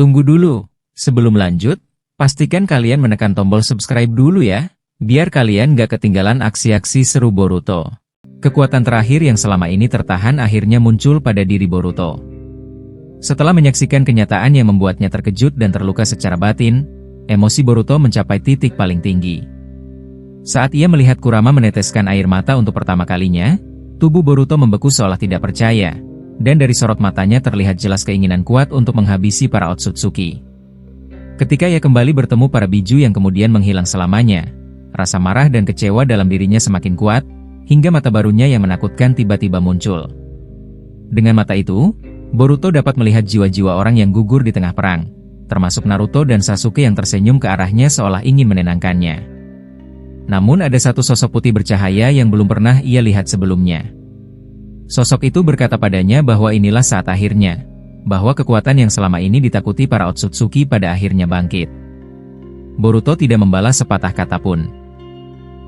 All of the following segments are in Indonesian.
Tunggu dulu. Sebelum lanjut, pastikan kalian menekan tombol subscribe dulu ya, biar kalian gak ketinggalan aksi-aksi seru Boruto. Kekuatan terakhir yang selama ini tertahan akhirnya muncul pada diri Boruto. Setelah menyaksikan kenyataan yang membuatnya terkejut dan terluka secara batin, emosi Boruto mencapai titik paling tinggi. Saat ia melihat Kurama meneteskan air mata untuk pertama kalinya, tubuh Boruto membeku seolah tidak percaya, dan dari sorot matanya terlihat jelas keinginan kuat untuk menghabisi para Otsutsuki. Ketika ia kembali bertemu para biju yang kemudian menghilang selamanya, rasa marah dan kecewa dalam dirinya semakin kuat, hingga mata barunya yang menakutkan tiba-tiba muncul. Dengan mata itu, Boruto dapat melihat jiwa-jiwa orang yang gugur di tengah perang, termasuk Naruto dan Sasuke yang tersenyum ke arahnya seolah ingin menenangkannya. Namun ada satu sosok putih bercahaya yang belum pernah ia lihat sebelumnya. Sosok itu berkata padanya bahwa inilah saat akhirnya, bahwa kekuatan yang selama ini ditakuti para Otsutsuki pada akhirnya bangkit. Boruto tidak membalas sepatah kata pun.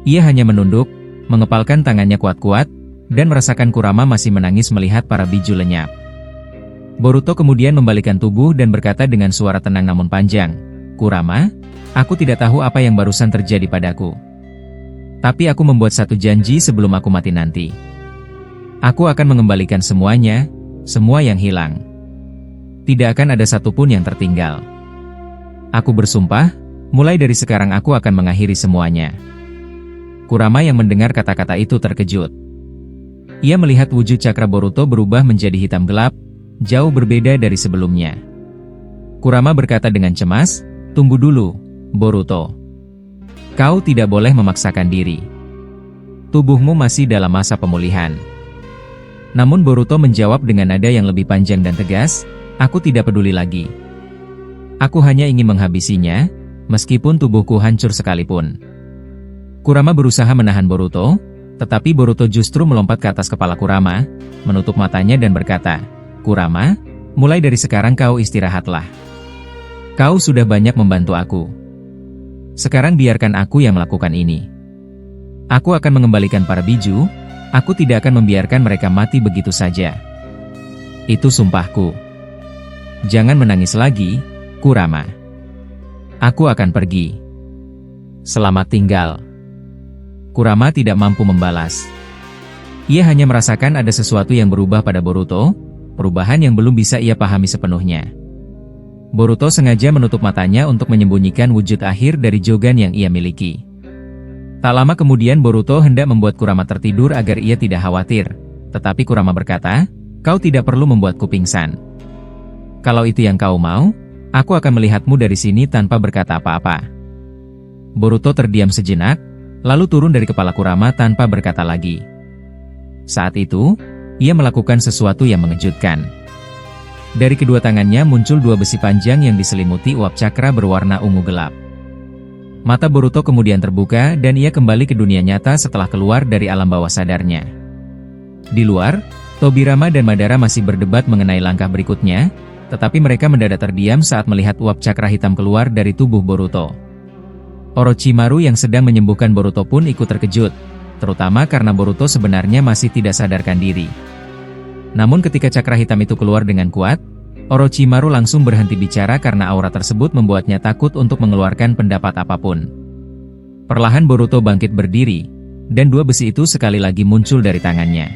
Ia hanya menunduk, mengepalkan tangannya kuat-kuat, dan merasakan Kurama masih menangis melihat para biju lenyap. Boruto kemudian membalikkan tubuh dan berkata dengan suara tenang namun panjang, "Kurama, aku tidak tahu apa yang barusan terjadi padaku. Tapi aku membuat satu janji sebelum aku mati nanti. Aku akan mengembalikan semuanya, semua yang hilang. Tidak akan ada satupun yang tertinggal. Aku bersumpah, mulai dari sekarang aku akan mengakhiri semuanya." Kurama yang mendengar kata-kata itu terkejut. Ia melihat wujud cakra Boruto berubah menjadi hitam gelap, jauh berbeda dari sebelumnya. Kurama berkata dengan cemas, "Tunggu dulu, Boruto. Kau tidak boleh memaksakan diri. Tubuhmu masih dalam masa pemulihan." Namun Boruto menjawab dengan nada yang lebih panjang dan tegas, "Aku tidak peduli lagi. Aku hanya ingin menghabisinya, meskipun tubuhku hancur sekalipun." Kurama berusaha menahan Boruto, tetapi Boruto justru melompat ke atas kepala Kurama, menutup matanya dan berkata, "Kurama, mulai dari sekarang kau istirahatlah. Kau sudah banyak membantu aku. Sekarang biarkan aku yang melakukan ini. Aku akan mengembalikan para biju, aku tidak akan membiarkan mereka mati begitu saja. Itu sumpahku. Jangan menangis lagi, Kurama. Aku akan pergi. Selamat tinggal." Kurama tidak mampu membalas. Ia hanya merasakan ada sesuatu yang berubah pada Boruto, perubahan yang belum bisa ia pahami sepenuhnya. Boruto sengaja menutup matanya untuk menyembunyikan wujud akhir dari Jogan yang ia miliki. Tak lama kemudian Boruto hendak membuat Kurama tertidur agar ia tidak khawatir, tetapi Kurama berkata, "Kau tidak perlu membuatku pingsan. Kalau itu yang kau mau, aku akan melihatmu dari sini tanpa berkata apa-apa." Boruto terdiam sejenak, lalu turun dari kepala Kurama tanpa berkata lagi. Saat itu, ia melakukan sesuatu yang mengejutkan. Dari kedua tangannya muncul dua besi panjang yang diselimuti uap cakra berwarna ungu gelap. Mata Boruto kemudian terbuka dan ia kembali ke dunia nyata setelah keluar dari alam bawah sadarnya. Di luar, Tobirama dan Madara masih berdebat mengenai langkah berikutnya, tetapi mereka mendadak terdiam saat melihat uap cakra hitam keluar dari tubuh Boruto. Orochimaru yang sedang menyembuhkan Boruto pun ikut terkejut, terutama karena Boruto sebenarnya masih tidak sadarkan diri. Namun ketika cakra hitam itu keluar dengan kuat, Orochimaru langsung berhenti bicara karena aura tersebut membuatnya takut untuk mengeluarkan pendapat apapun. Perlahan Boruto bangkit berdiri, dan dua besi itu sekali lagi muncul dari tangannya.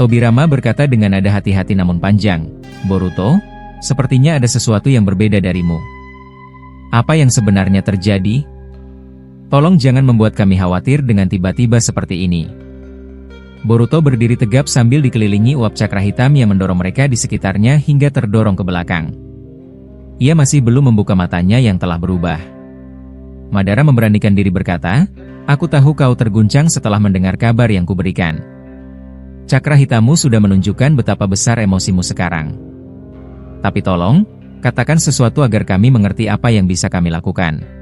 Tobirama berkata dengan nada hati-hati namun panjang, "Boruto, sepertinya ada sesuatu yang berbeda darimu. Apa yang sebenarnya terjadi? Tolong jangan membuat kami khawatir dengan tiba-tiba seperti ini." Boruto berdiri tegap sambil dikelilingi uap cakra hitam yang mendorong mereka di sekitarnya hingga terdorong ke belakang. Ia masih belum membuka matanya yang telah berubah. Madara memberanikan diri berkata, "Aku tahu kau terguncang setelah mendengar kabar yang kuberikan. Cakra hitammu sudah menunjukkan betapa besar emosimu sekarang. Tapi tolong, katakan sesuatu agar kami mengerti apa yang bisa kami lakukan."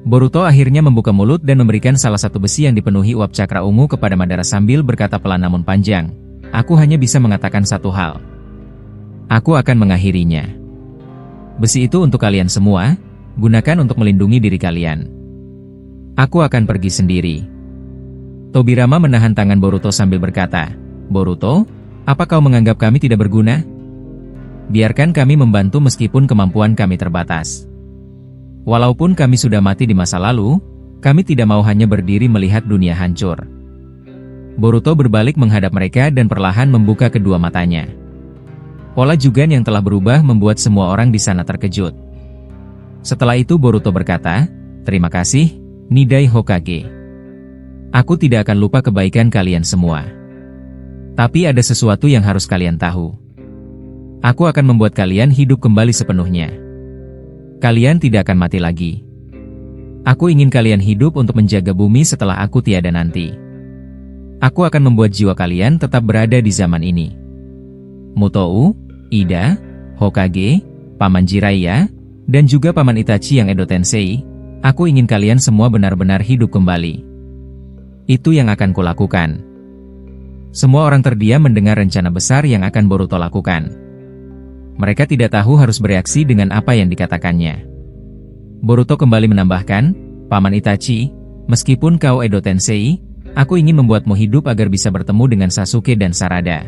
Boruto akhirnya membuka mulut dan memberikan salah satu besi yang dipenuhi uap cakra ungu kepada Madara sambil berkata pelan namun panjang, "Aku hanya bisa mengatakan satu hal. Aku akan mengakhirinya. Besi itu untuk kalian semua, gunakan untuk melindungi diri kalian. Aku akan pergi sendiri." Tobirama menahan tangan Boruto sambil berkata, "Boruto, apa kau menganggap kami tidak berguna? Biarkan kami membantu meskipun kemampuan kami terbatas. Walaupun kami sudah mati di masa lalu, kami tidak mau hanya berdiri melihat dunia hancur. Boruto berbalik menghadap mereka dan perlahan membuka kedua matanya. Pola Jugan yang telah berubah membuat semua orang di sana terkejut. Setelah itu Boruto berkata, "Terima kasih, Nidai Hokage. Aku tidak akan lupa kebaikan kalian semua. Tapi ada sesuatu yang harus kalian tahu. Aku akan membuat kalian hidup kembali sepenuhnya. Kalian tidak akan mati lagi. Aku ingin kalian hidup untuk menjaga bumi setelah aku tiada nanti. Aku akan membuat jiwa kalian tetap berada di zaman ini. Mutou, Ida, Hokage, Paman Jiraiya, dan juga Paman Itachi yang Edo Tensei, aku ingin kalian semua benar-benar hidup kembali. Itu yang akan kulakukan." Semua orang terdiam mendengar rencana besar yang akan Boruto lakukan. Mereka tidak tahu harus bereaksi dengan apa yang dikatakannya. Boruto kembali menambahkan, "Paman Itachi, meskipun kau Edo Tensei, aku ingin membuatmu hidup agar bisa bertemu dengan Sasuke dan Sarada.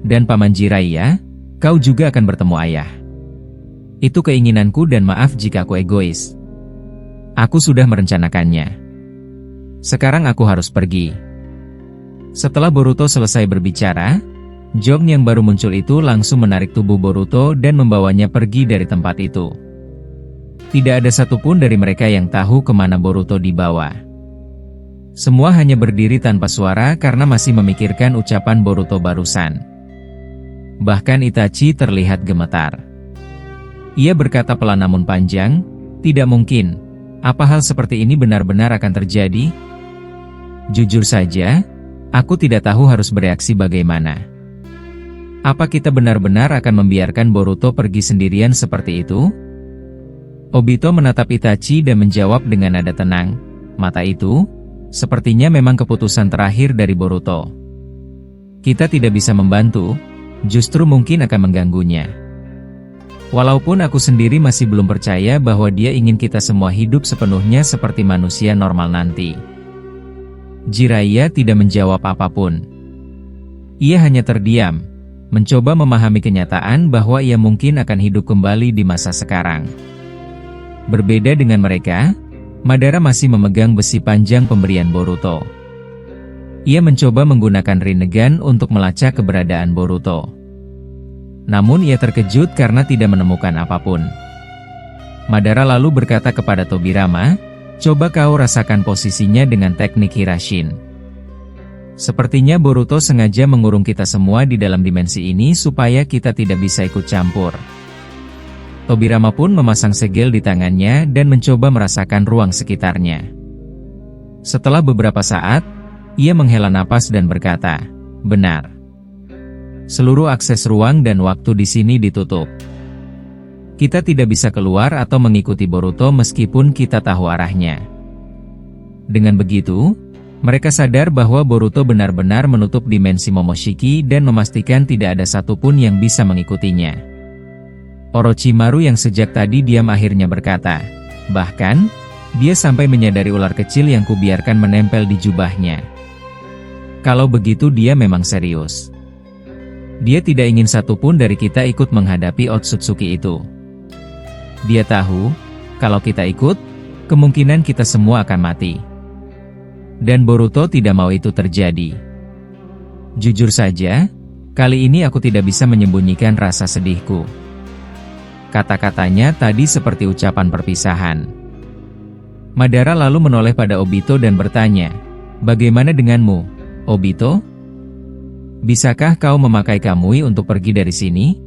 Dan Paman Jiraiya, kau juga akan bertemu ayah. Itu keinginanku dan maaf jika aku egois. Aku sudah merencanakannya. Sekarang aku harus pergi." Setelah Boruto selesai berbicara, Jong yang baru muncul itu langsung menarik tubuh Boruto dan membawanya pergi dari tempat itu. Tidak ada satupun dari mereka yang tahu kemana Boruto dibawa. Semua hanya berdiri tanpa suara karena masih memikirkan ucapan Boruto barusan. Bahkan Itachi terlihat gemetar. Ia berkata pelan namun panjang, "Tidak mungkin. Apa hal seperti ini benar-benar akan terjadi? Jujur saja, aku tidak tahu harus bereaksi bagaimana. Apa kita benar-benar akan membiarkan Boruto pergi sendirian seperti itu?" Obito menatap Itachi dan menjawab dengan nada tenang, "Mata itu, sepertinya memang keputusan terakhir dari Boruto. Kita tidak bisa membantu, justru mungkin akan mengganggunya. Walaupun aku sendiri masih belum percaya bahwa dia ingin kita semua hidup sepenuhnya seperti manusia normal nanti." Jiraiya tidak menjawab apapun. Ia hanya terdiam, mencoba memahami kenyataan bahwa ia mungkin akan hidup kembali di masa sekarang. Berbeda dengan mereka, Madara masih memegang besi panjang pemberian Boruto. Ia mencoba menggunakan Rinnegan untuk melacak keberadaan Boruto. Namun ia terkejut karena tidak menemukan apapun. Madara lalu berkata kepada Tobirama, "Coba kau rasakan posisinya dengan teknik Hirashin. Sepertinya Boruto sengaja mengurung kita semua di dalam dimensi ini supaya kita tidak bisa ikut campur." Tobirama pun memasang segel di tangannya dan mencoba merasakan ruang sekitarnya. Setelah beberapa saat, ia menghela napas dan berkata, "Benar. Seluruh akses ruang dan waktu di sini ditutup. Kita tidak bisa keluar atau mengikuti Boruto meskipun kita tahu arahnya." Dengan begitu, mereka sadar bahwa Boruto benar-benar menutup dimensi Momoshiki dan memastikan tidak ada satupun yang bisa mengikutinya. Orochimaru yang sejak tadi diam akhirnya berkata, "Bahkan, dia sampai menyadari ular kecil yang kubiarkan menempel di jubahnya. Kalau begitu dia memang serius. Dia tidak ingin satupun dari kita ikut menghadapi Otsutsuki itu. Dia tahu, kalau kita ikut, kemungkinan kita semua akan mati. Dan Boruto tidak mau itu terjadi. Jujur saja, kali ini aku tidak bisa menyembunyikan rasa sedihku." Kata-katanya tadi seperti ucapan perpisahan. Madara lalu menoleh pada Obito dan bertanya, "Bagaimana denganmu, Obito? Bisakah kau memakai Kamui untuk pergi dari sini?"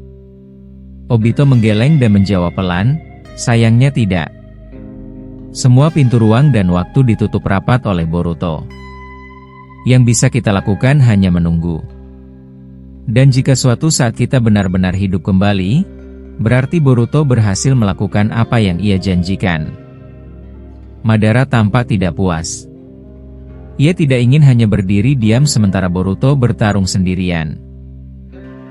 Obito menggeleng dan menjawab pelan, "Sayangnya tidak. Semua pintu ruang dan waktu ditutup rapat oleh Boruto. Yang bisa kita lakukan hanya menunggu. Dan jika suatu saat kita benar-benar hidup kembali, berarti Boruto berhasil melakukan apa yang ia janjikan." Madara tampak tidak puas. Ia tidak ingin hanya berdiri diam sementara Boruto bertarung sendirian.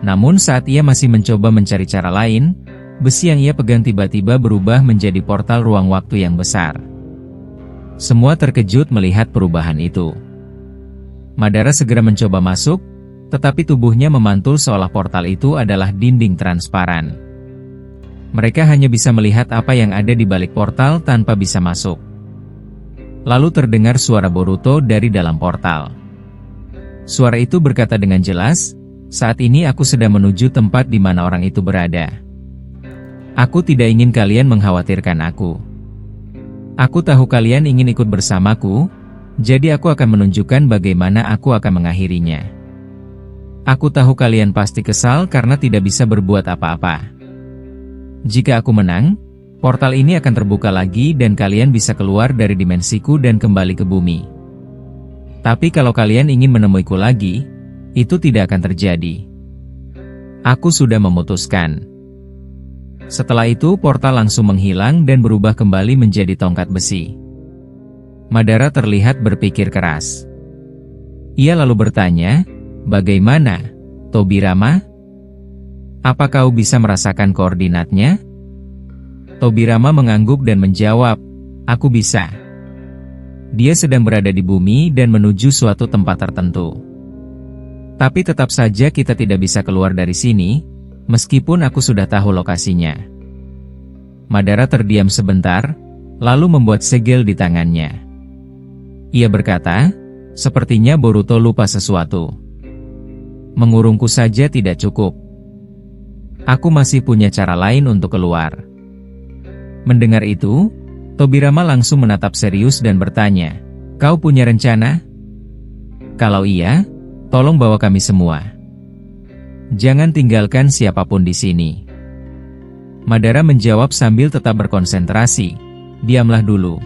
Namun saat ia masih mencoba mencari cara lain, besi yang ia pegang tiba-tiba berubah menjadi portal ruang waktu yang besar. Semua terkejut melihat perubahan itu. Madara segera mencoba masuk, Tetapi tubuhnya memantul seolah portal itu adalah dinding transparan. Mereka hanya bisa melihat apa yang ada di balik portal tanpa bisa masuk. Lalu terdengar suara Boruto dari dalam portal. Suara itu berkata dengan jelas, "Saat ini aku sedang menuju tempat di mana orang itu berada. Aku tidak ingin kalian mengkhawatirkan aku. Aku tahu kalian ingin ikut bersamaku, jadi aku akan menunjukkan bagaimana aku akan mengakhirinya. Aku tahu kalian pasti kesal karena tidak bisa berbuat apa-apa. Jika aku menang, portal ini akan terbuka lagi dan kalian bisa keluar dari dimensiku dan kembali ke bumi. Tapi kalau kalian ingin menemuiku lagi, itu tidak akan terjadi. Aku sudah memutuskan." Setelah itu portal langsung menghilang dan berubah kembali menjadi tongkat besi. Madara terlihat berpikir keras. Ia lalu bertanya, "Bagaimana, Tobirama? Apa kau bisa merasakan koordinatnya?" Tobirama mengangguk dan menjawab, "Aku bisa. Dia sedang berada di bumi dan menuju suatu tempat tertentu. Tapi tetap saja kita tidak bisa keluar dari sini, meskipun aku sudah tahu lokasinya." Madara terdiam sebentar, lalu membuat segel di tangannya. Ia berkata, "Sepertinya Boruto lupa sesuatu. Mengurungku saja tidak cukup. Aku masih punya cara lain untuk keluar." Mendengar itu, Tobirama langsung menatap serius dan bertanya, "Kau punya rencana? Kalau iya, tolong bawa kami semua. Jangan tinggalkan siapapun di sini." Madara menjawab sambil tetap berkonsentrasi, "Diamlah dulu.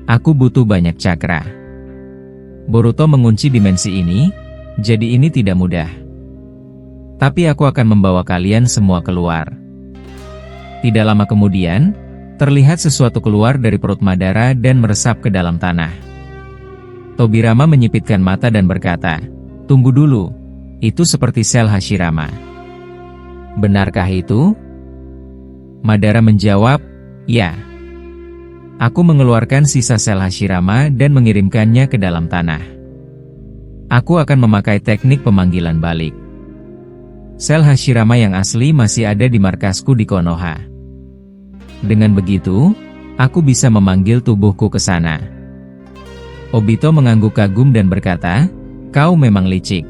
Aku butuh banyak cakra. Boruto mengunci dimensi ini, jadi ini tidak mudah. Tapi aku akan membawa kalian semua keluar." Tidak lama kemudian, terlihat sesuatu keluar dari perut Madara dan meresap ke dalam tanah. Tobirama menyipitkan mata dan berkata, "Tunggu dulu, itu seperti sel Hashirama. Benarkah itu?" Madara menjawab, "Ya. Aku mengeluarkan sisa sel Hashirama dan mengirimkannya ke dalam tanah. Aku akan memakai teknik pemanggilan balik. Sel Hashirama yang asli masih ada di markasku di Konoha. Dengan begitu, aku bisa memanggil tubuhku ke sana." Obito mengangguk kagum dan berkata, "Kau memang licik.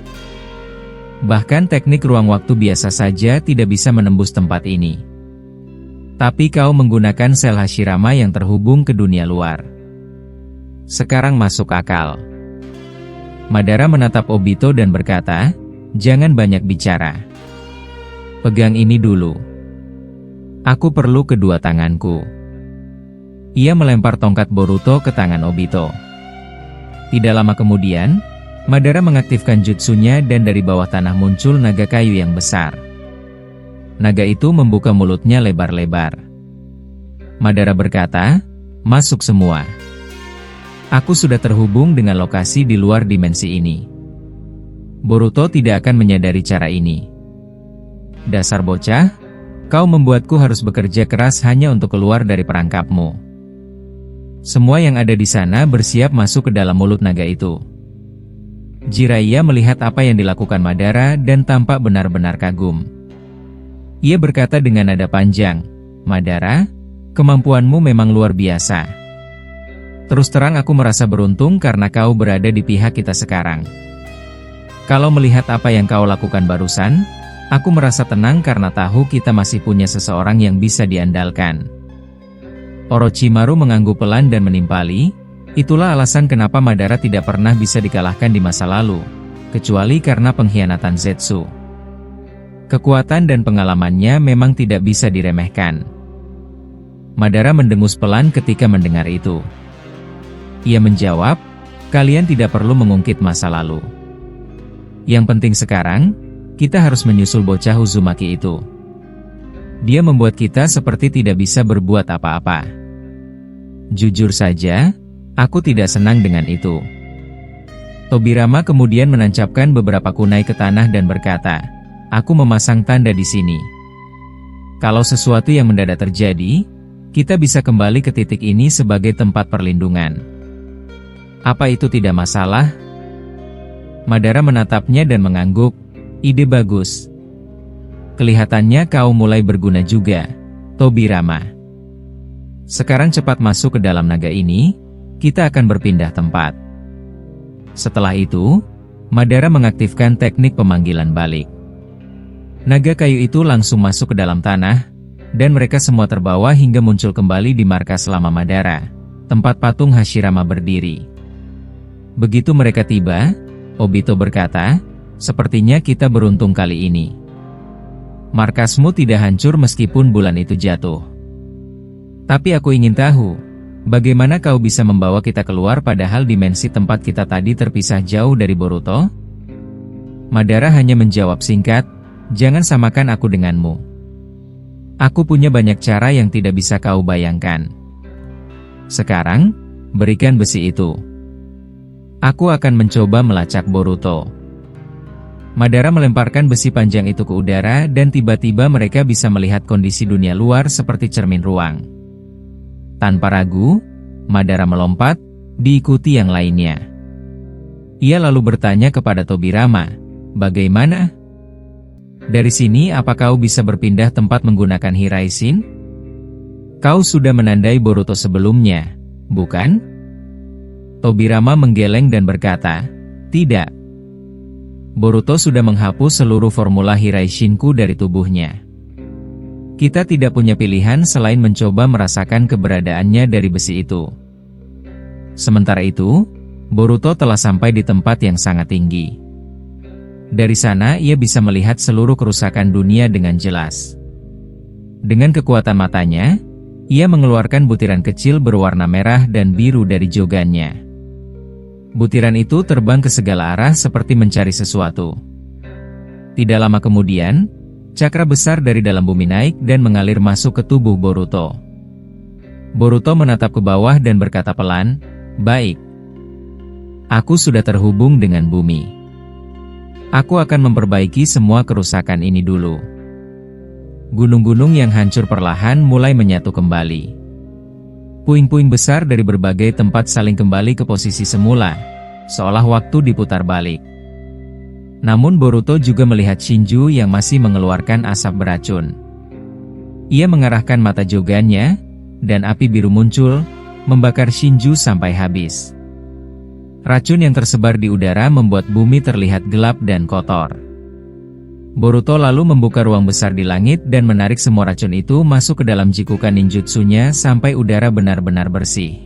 Bahkan teknik ruang waktu biasa saja tidak bisa menembus tempat ini. Tapi kau menggunakan sel Hashirama yang terhubung ke dunia luar. Sekarang masuk akal." Madara menatap Obito dan berkata, "Jangan banyak bicara. Pegang ini dulu. Aku perlu kedua tanganku." Ia melempar tongkat Boruto ke tangan Obito. Tidak lama kemudian, Madara mengaktifkan jutsunya dan dari bawah tanah muncul naga kayu yang besar. Naga itu membuka mulutnya lebar-lebar. Madara berkata, "Masuk semua. Aku sudah terhubung dengan lokasi di luar dimensi ini. Boruto tidak akan menyadari cara ini. Dasar bocah, kau membuatku harus bekerja keras hanya untuk keluar dari perangkapmu." Semua yang ada di sana bersiap masuk ke dalam mulut naga itu. Jiraiya melihat apa yang dilakukan Madara dan tampak benar-benar kagum. Ia berkata dengan nada panjang, "Madara, kemampuanmu memang luar biasa. Terus terang aku merasa beruntung karena kau berada di pihak kita sekarang. Kalau melihat apa yang kau lakukan barusan, aku merasa tenang karena tahu kita masih punya seseorang yang bisa diandalkan." Orochimaru mengangguk pelan dan menimpali, "Itulah alasan kenapa Madara tidak pernah bisa dikalahkan di masa lalu, kecuali karena pengkhianatan Zetsu. Kekuatan dan pengalamannya memang tidak bisa diremehkan." Madara mendengus pelan ketika mendengar itu. Ia menjawab, "Kalian tidak perlu mengungkit masa lalu. Yang penting sekarang, kita harus menyusul bocah Uzumaki itu. Dia membuat kita seperti tidak bisa berbuat apa-apa. Jujur saja, aku tidak senang dengan itu." Tobirama kemudian menancapkan beberapa kunai ke tanah dan berkata, "Aku memasang tanda di sini. Kalau sesuatu yang mendadak terjadi, kita bisa kembali ke titik ini sebagai tempat perlindungan. Apa itu tidak masalah?" Madara menatapnya dan mengangguk. Ide bagus. Kelihatannya kau mulai berguna juga, Tobirama. Sekarang cepat masuk ke dalam naga ini, kita akan berpindah tempat. Setelah itu, Madara mengaktifkan teknik pemanggilan balik. Naga kayu itu langsung masuk ke dalam tanah, dan mereka semua terbawa hingga muncul kembali di markas lama Madara, tempat patung Hashirama berdiri. Begitu mereka tiba, Obito berkata, sepertinya kita beruntung kali ini. Markasmu tidak hancur meskipun bulan itu jatuh. Tapi aku ingin tahu, bagaimana kau bisa membawa kita keluar padahal dimensi tempat kita tadi terpisah jauh dari Boruto? Madara hanya menjawab singkat, jangan samakan aku denganmu. Aku punya banyak cara yang tidak bisa kau bayangkan. Sekarang, berikan besi itu. Aku akan mencoba melacak Boruto. Madara melemparkan besi panjang itu ke udara dan tiba-tiba mereka bisa melihat kondisi dunia luar seperti cermin ruang. Tanpa ragu, Madara melompat, diikuti yang lainnya. Ia lalu bertanya kepada Tobirama, bagaimana? Dari sini apa kau bisa berpindah tempat menggunakan Hiraishin? Kau sudah menandai Boruto sebelumnya, bukan? Tobirama menggeleng dan berkata, tidak. Boruto sudah menghapus seluruh formula Hiraishinku dari tubuhnya. Kita tidak punya pilihan selain mencoba merasakan keberadaannya dari besi itu. Sementara itu, Boruto telah sampai di tempat yang sangat tinggi. Dari sana ia bisa melihat seluruh kerusakan dunia dengan jelas. Dengan kekuatan matanya, ia mengeluarkan butiran kecil berwarna merah dan biru dari jogannya. Butiran itu terbang ke segala arah seperti mencari sesuatu. Tidak lama kemudian, cakra besar dari dalam bumi naik dan mengalir masuk ke tubuh Boruto. Boruto menatap ke bawah dan berkata pelan, baik. Aku sudah terhubung dengan bumi. Aku akan memperbaiki semua kerusakan ini dulu. Gunung-gunung yang hancur perlahan mulai menyatu kembali. Puing-puing besar dari berbagai tempat saling kembali ke posisi semula, seolah waktu diputar balik. Namun Boruto juga melihat Shinju yang masih mengeluarkan asap beracun. Ia mengarahkan mata jogannya, dan api biru muncul, membakar Shinju sampai habis. Racun yang tersebar di udara membuat bumi terlihat gelap dan kotor. Boruto lalu membuka ruang besar di langit dan menarik semua racun itu masuk ke dalam jikukan ninjutsunya sampai udara benar-benar bersih.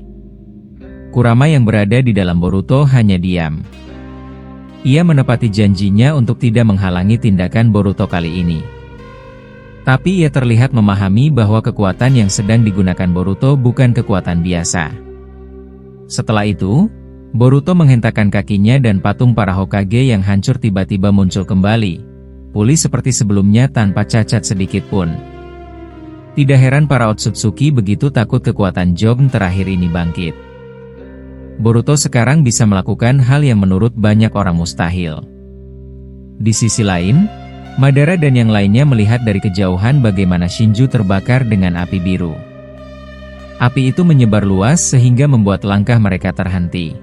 Kurama yang berada di dalam Boruto hanya diam. Ia menepati janjinya untuk tidak menghalangi tindakan Boruto kali ini. Tapi ia terlihat memahami bahwa kekuatan yang sedang digunakan Boruto bukan kekuatan biasa. Setelah itu, Boruto menghentakkan kakinya dan patung para Hokage yang hancur tiba-tiba muncul kembali. Pulih seperti sebelumnya tanpa cacat sedikit pun. Tidak heran para Otsutsuki begitu takut kekuatan Jong terakhir ini bangkit. Boruto sekarang bisa melakukan hal yang menurut banyak orang mustahil. Di sisi lain, Madara dan yang lainnya melihat dari kejauhan bagaimana Shinju terbakar dengan api biru. Api itu menyebar luas sehingga membuat langkah mereka terhenti.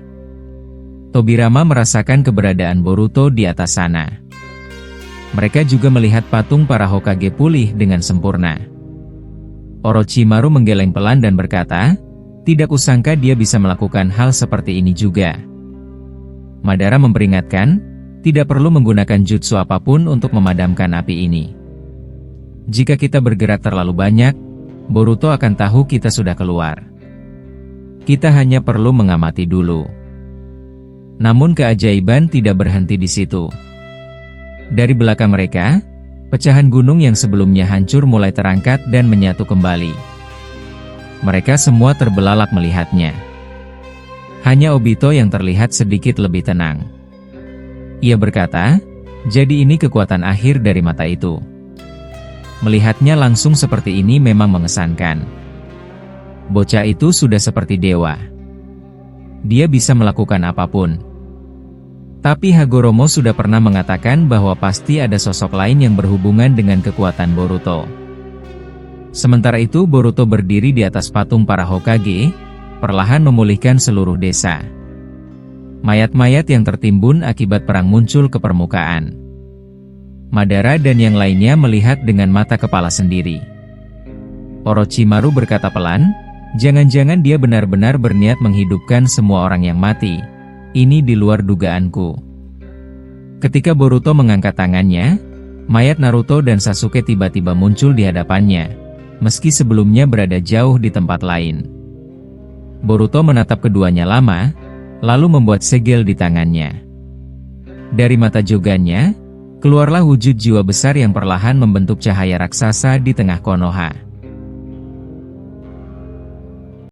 Tobirama merasakan keberadaan Boruto di atas sana. Mereka juga melihat patung para Hokage pulih dengan sempurna. Orochimaru menggeleng pelan dan berkata, tidak kusangka dia bisa melakukan hal seperti ini juga. Madara memperingatkan, tidak perlu menggunakan jutsu apapun untuk memadamkan api ini. Jika kita bergerak terlalu banyak, Boruto akan tahu kita sudah keluar. Kita hanya perlu mengamati dulu. Namun keajaiban tidak berhenti di situ. Dari belakang mereka, pecahan gunung yang sebelumnya hancur mulai terangkat dan menyatu kembali. Mereka semua terbelalak melihatnya. Hanya Obito yang terlihat sedikit lebih tenang. Ia berkata, jadi ini kekuatan akhir dari mata itu. Melihatnya langsung seperti ini memang mengesankan. Bocah itu sudah seperti dewa. Dia bisa melakukan apapun. Tapi Hagoromo sudah pernah mengatakan bahwa pasti ada sosok lain yang berhubungan dengan kekuatan Boruto. Sementara itu Boruto berdiri di atas patung para Hokage, perlahan memulihkan seluruh desa. Mayat-mayat yang tertimbun akibat perang muncul ke permukaan. Madara dan yang lainnya melihat dengan mata kepala sendiri. Orochimaru berkata pelan, "Jangan-jangan dia benar-benar berniat menghidupkan semua orang yang mati. Ini di luar dugaanku." Ketika Boruto mengangkat tangannya, mayat Naruto dan Sasuke tiba-tiba muncul di hadapannya, meski sebelumnya berada jauh di tempat lain. Boruto menatap keduanya lama, lalu membuat segel di tangannya. Dari mata jogannya, keluarlah wujud jiwa besar yang perlahan membentuk cahaya raksasa di tengah Konoha.